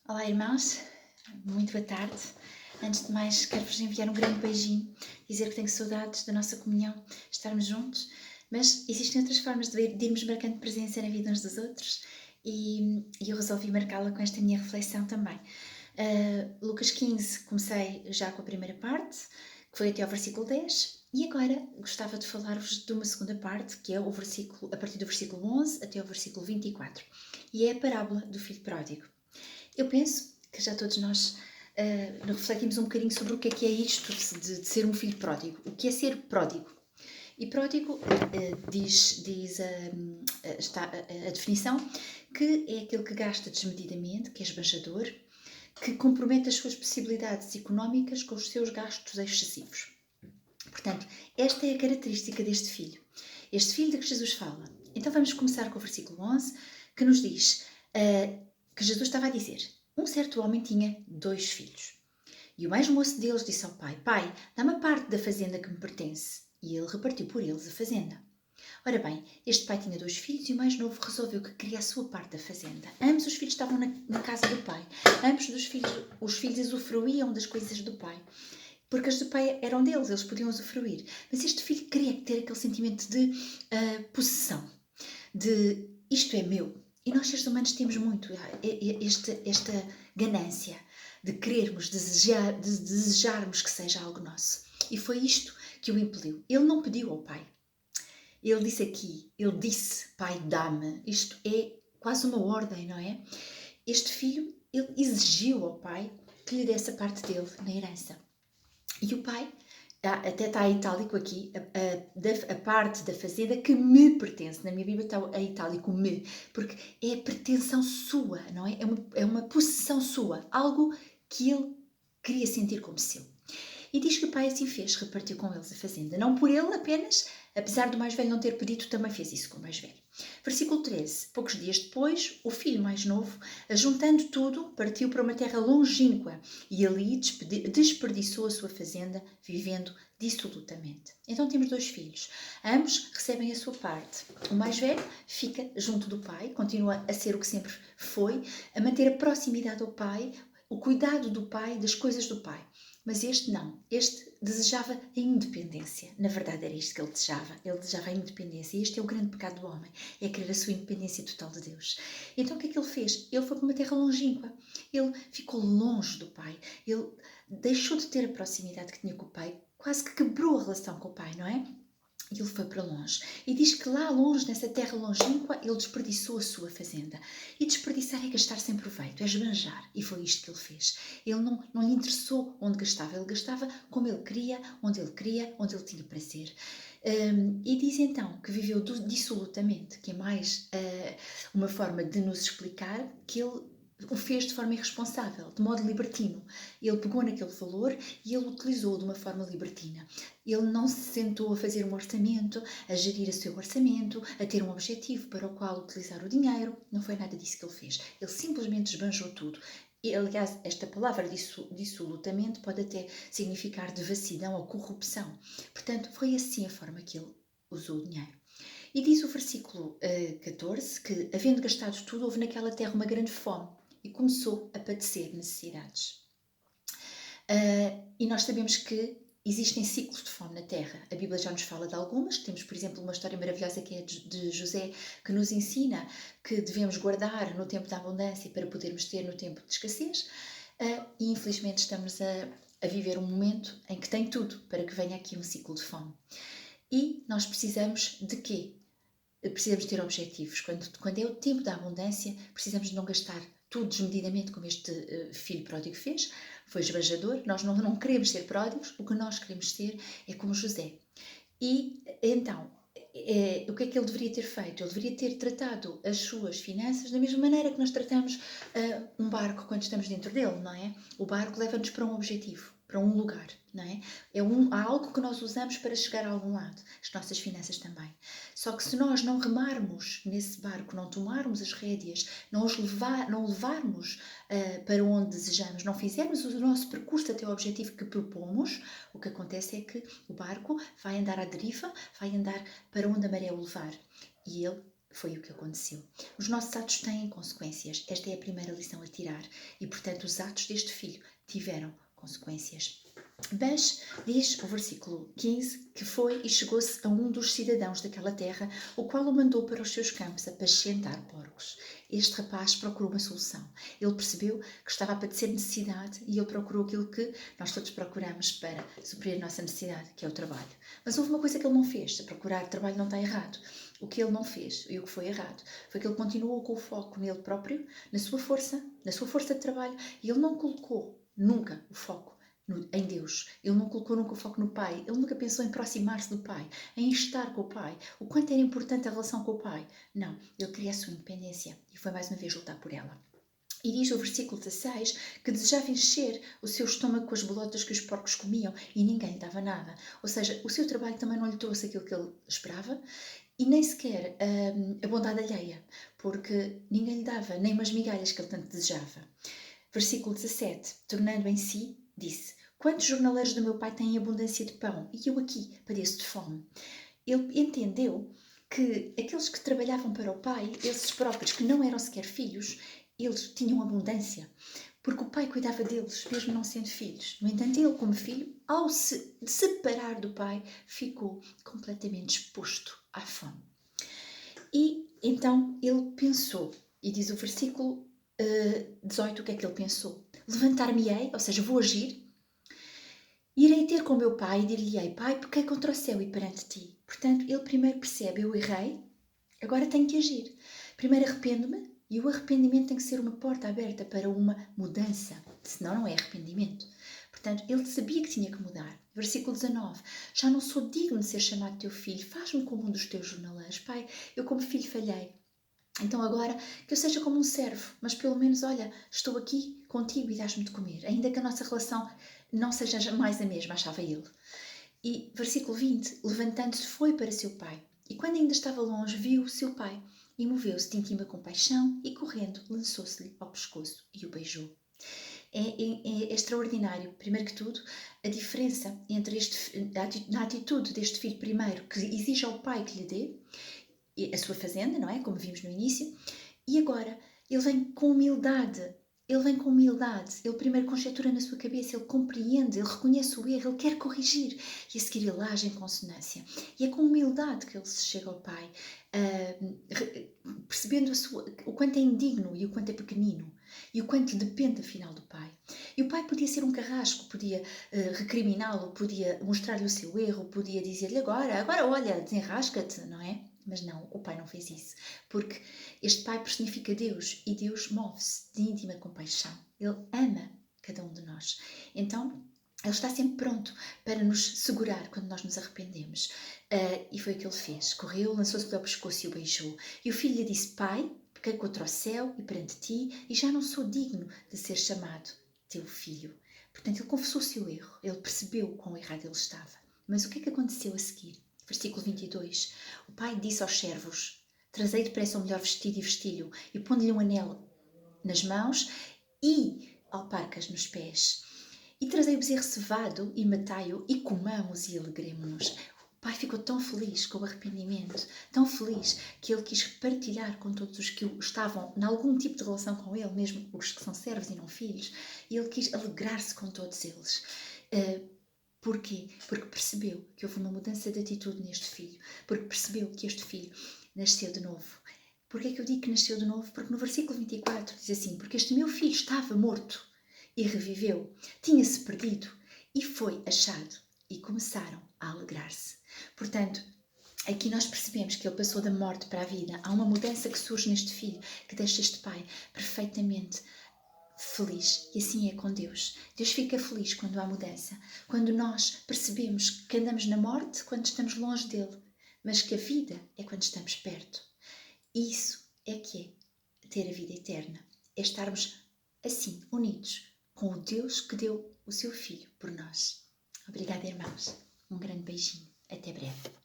Olá, irmãos, muito boa tarde. Antes de mais, quero-vos enviar um grande beijinho, dizer que tenho saudades da nossa comunhão, estarmos juntos, mas existem outras formas de irmos marcando presença na vida uns dos outros e eu resolvi marcá-la com esta minha reflexão também. Lucas 15, comecei já com a primeira parte, que foi até ao versículo 10, e agora gostava de falar-vos de uma segunda parte, que é o versículo, a partir do versículo 11 até ao versículo 24, e é a parábola do filho pródigo. Eu penso que já todos nós refletimos um bocadinho sobre o que é isto de ser um filho pródigo. O que é ser pródigo? E pródigo diz a definição que é aquele que gasta desmedidamente, que é esbanjador, que compromete as suas possibilidades económicas com os seus gastos excessivos. Portanto, esta é a característica deste filho. Este filho de que Jesus fala. Então vamos começar com o versículo 11, que nos diz que Jesus estava a dizer: um certo homem tinha 2 filhos. E o mais moço deles disse ao pai: Pai, dá-me a parte da fazenda que me pertence. E ele repartiu por eles a fazenda. Ora bem, este pai tinha 2 filhos e o mais novo resolveu que queria a sua parte da fazenda. Ambos os filhos estavam na casa do pai. Ambos os filhos usufruíam das coisas do pai. Porque as do pai eram deles, eles podiam usufruir. Mas este filho queria ter aquele sentimento de possessão, de isto é meu. E nós, seres humanos, temos muito esta ganância de querermos, de desejarmos que seja algo nosso. E foi isto que o impeliu. Ele não pediu ao pai. Ele disse, pai, dá-me. Isto é quase uma ordem, não é? Este filho, ele exigiu ao pai que lhe desse a parte dele na herança. E o pai, até está itálico aqui, a parte da fazenda que me pertence. Na minha Bíblia está a itálico me, porque é a pretensão sua, não é? É uma possessão sua, algo que ele queria sentir como seu. E diz que o pai assim fez, repartiu com eles a fazenda. Não por ele apenas, apesar do mais velho não ter pedido, também fez isso com o mais velho. Versículo 13. Poucos dias depois, o filho mais novo, ajuntando tudo, partiu para uma terra longínqua e ali desperdiçou a sua fazenda, vivendo dissolutamente. Então temos 2 filhos. Ambos recebem a sua parte. O mais velho fica junto do pai, continua a ser o que sempre foi, a manter a proximidade ao pai, o cuidado do pai, das coisas do pai. Mas este não. Este desejava a independência. Na verdade era isto que ele desejava. Ele desejava a independência. E este é o grande pecado do homem. É querer a sua independência total de Deus. Então o que é que ele fez? Ele foi para uma terra longínqua. Ele ficou longe do pai. Ele deixou de ter a proximidade que tinha com o pai. Quase que quebrou a relação com o pai, não é? E ele foi para longe. E diz que lá longe, nessa terra longínqua, ele desperdiçou a sua fazenda. E desperdiçar é gastar sem proveito, é esbanjar. E foi isto que ele fez. Ele não lhe interessou onde gastava. Ele gastava como ele queria, onde ele tinha prazer. E diz então que viveu dissolutamente, que é mais uma forma de nos explicar que ele o fez de forma irresponsável, de modo libertino. Ele pegou naquele valor e ele utilizou de uma forma libertina. Ele não se sentou a fazer um orçamento, a gerir o seu orçamento, a ter um objetivo para o qual utilizar o dinheiro. Não foi nada disso que ele fez. Ele simplesmente esbanjou tudo. E, aliás, esta palavra dissolutamente pode até significar devassidão ou corrupção. Portanto, foi assim a forma que ele usou o dinheiro. E diz o versículo 14 que, havendo gastado tudo, houve naquela terra uma grande fome e começou a padecer necessidades. E nós sabemos que existem ciclos de fome na Terra. A Bíblia já nos fala de algumas. Temos, por exemplo, uma história maravilhosa que é de José, que nos ensina que devemos guardar no tempo da abundância para podermos ter no tempo de escassez. E infelizmente estamos a viver um momento em que tem tudo para que venha aqui um ciclo de fome. E nós precisamos de quê? Precisamos ter objetivos. Quando é o tempo da abundância, precisamos de não gastar tudo desmedidamente, como este filho pródigo fez. Foi esbanjador. Nós não queremos ser pródigos. O que nós queremos ser é como José. E então, o que é que ele deveria ter feito? Ele deveria ter tratado as suas finanças da mesma maneira que nós tratamos um barco quando estamos dentro dele, não é? O barco leva-nos para um objetivo, para um lugar, não é? Há algo que nós usamos para chegar a algum lado. As nossas finanças também. Só que se nós não remarmos nesse barco, não tomarmos as rédeas, não levarmos para onde desejamos, não fizermos o nosso percurso até o objetivo que propomos, o que acontece é que o barco vai andar à deriva, vai andar para onde a maré o levar. E ele foi o que aconteceu. Os nossos atos têm consequências. Esta é a primeira lição a tirar. E, portanto, os atos deste filho tiveram consequências. Mas diz o versículo 15 que foi e chegou-se a um dos cidadãos daquela terra, o qual o mandou para os seus campos apacentar porcos. Este rapaz procurou uma solução. Ele percebeu que estava a padecer necessidade e ele procurou aquilo que nós todos procuramos para suprir a nossa necessidade, que é o trabalho. Mas houve uma coisa que ele não fez. Se procurar trabalho não está errado. O que ele não fez e o que foi errado foi que ele continuou com o foco nele próprio, na sua força de trabalho, e ele não colocou nunca o foco em Deus. Ele não colocou nunca o foco no Pai. Ele nunca pensou em aproximar-se do Pai, em estar com o Pai. O quanto era importante a relação com o Pai. Não, ele queria a sua independência e foi mais uma vez lutar por ela. E diz o versículo 16 que desejava encher o seu estômago com as bolotas que os porcos comiam e ninguém lhe dava nada. Ou seja, o seu trabalho também não lhe trouxe aquilo que ele esperava e nem sequer a bondade alheia, porque ninguém lhe dava nem umas migalhas que ele tanto desejava. Versículo 17, tornando em si, disse: quantos jornaleiros do meu pai têm abundância de pão e eu aqui padeço de fome? Ele entendeu que aqueles que trabalhavam para o pai, esses próprios que não eram sequer filhos, eles tinham abundância, porque o pai cuidava deles, mesmo não sendo filhos. No entanto, ele, como filho, ao se separar do pai, ficou completamente exposto à fome. E então ele pensou, e diz o versículo 18 o que é que ele pensou: levantar-me-ei, ou seja, vou agir, irei ter com meu pai e dir-lhe-ei: pai, pequei contra o céu e perante ti. Portanto, ele primeiro percebe: eu errei, agora tenho que agir. Primeiro arrependo-me, e o arrependimento tem que ser uma porta aberta para uma mudança, senão não é arrependimento. Portanto, ele sabia que tinha que mudar. Versículo 19: já não sou digno de ser chamado teu filho, faz-me como um dos teus jornaleiros. Pai, eu como filho falhei. Então agora que eu seja como um servo, mas pelo menos, olha, estou aqui contigo e dás-me de comer, ainda que a nossa relação não seja mais a mesma, achava ele. E versículo 20, levantando-se foi para seu pai, e quando ainda estava longe, viu seu pai, e moveu-se de íntima compaixão, e correndo, lançou-se-lhe ao pescoço e o beijou. É extraordinário, primeiro que tudo, a diferença entre na atitude deste filho primeiro, que exige ao pai que lhe dê, a sua fazenda, não é? Como vimos no início. E agora, ele vem com humildade. Ele primeiro conjectura na sua cabeça, ele compreende, ele reconhece o erro, ele quer corrigir. E a seguir ele age em consonância. E é com humildade que ele se chega ao pai, percebendo o quanto é indigno e o quanto é pequenino. E o quanto depende, afinal, do pai. E o pai podia ser um carrasco, podia recriminá-lo, podia mostrar-lhe o seu erro, podia dizer-lhe agora olha, desenrasca-te, não é? Mas não, o pai não fez isso, porque este pai personifica Deus e Deus move-se de íntima compaixão. Ele ama cada um de nós. Então, ele está sempre pronto para nos segurar quando nós nos arrependemos. E foi o que ele fez. Correu, lançou-se ao pescoço e o beijou. E o filho lhe disse: pai, pequei contra o céu e perante ti, e já não sou digno de ser chamado teu filho. Portanto, ele confessou o seu erro. Ele percebeu o quão errado ele estava. Mas o que é que aconteceu a seguir? Versículo 22. O pai disse aos servos: trazei depressa o melhor vestido e vestilho, e pondo-lhe um anel nas mãos e alparcas nos pés. E trazei o bezerro cevado e matai-o, e comamos e alegremo-nos. O pai ficou tão feliz com o arrependimento, tão feliz, que ele quis partilhar com todos os que estavam em algum tipo de relação com ele, mesmo os que são servos e não filhos, e ele quis alegrar-se com todos eles. Porquê? Porque percebeu que houve uma mudança de atitude neste filho. Porque percebeu que este filho nasceu de novo. Porquê é que eu digo que nasceu de novo? Porque no versículo 24 diz assim: porque este meu filho estava morto e reviveu, tinha-se perdido e foi achado. E começaram a alegrar-se. Portanto, aqui nós percebemos que ele passou da morte para a vida. Há uma mudança que surge neste filho, que deixa este pai perfeitamente feliz. E assim é com Deus. Deus fica feliz quando há mudança, quando nós percebemos que andamos na morte quando estamos longe dele, mas que a vida é quando estamos perto. Isso é que é ter a vida eterna, é estarmos assim, unidos com o Deus que deu o seu Filho por nós. Obrigada, irmãos. Um grande beijinho. Até breve.